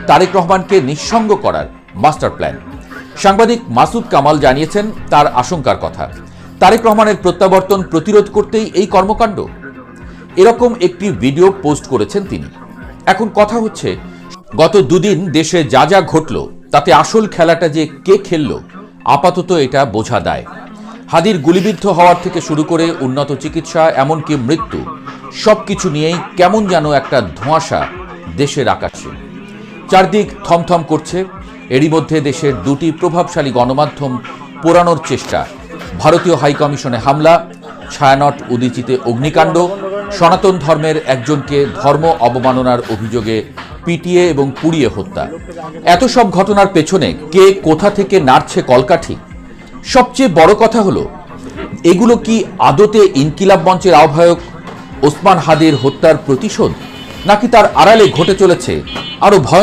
তারেক রহমানকে নিঃসঙ্গ করার মাস্টার প্ল্যান। সাংবাদিক মাসুদ কামাল জানিয়েছেন তার আশঙ্কার কথা। তারেক রহমানের প্রত্যাবর্তন প্রতিরোধ করতেই এই কর্মকাণ্ড। এরকম একটি ভিডিও পোস্ট করেছেন তিনি। এখন কথা হচ্ছে, গত দুদিন দেশে যা যা ঘটল তাতে আসল খেলাটা যে কে খেলল আপাতত এটা বোঝা দায়। হাদির গুলিবিদ্ধ হওয়ার থেকে শুরু করে উন্নত চিকিৎসা, এমনকি মৃত্যু, সবকিছু নিয়েই কেমন যেন একটা ধোঁয়াশা দেশের আকাশে। চারদিক থমথম করছে। এরই মধ্যে দেশের দুটি প্রভাবশালী গণমাধ্যম পোড়ানোর চেষ্টা, ভারতীয় হাইকমিশনে হামলা, ছায়ানট উদীচিতে অগ্নিকাণ্ড, সনাতন ধর্মের একজনকে ধর্ম অবমাননার অভিযোগে পিটিয়ে এবং পুড়িয়ে হত্যা। এত সব ঘটনার পেছনে কে কোথা থেকে নাড়ছে কলকাঠি? সবচেয়ে বড় কথা হলো, এগুলো কি আদতে ইনকিলাব মঞ্চের আহ্বায়ক ওসমান হাদির হত্যার প্রতিশোধ, নাকি তার আড়ালে ঘটে চলেছে আরো ভয়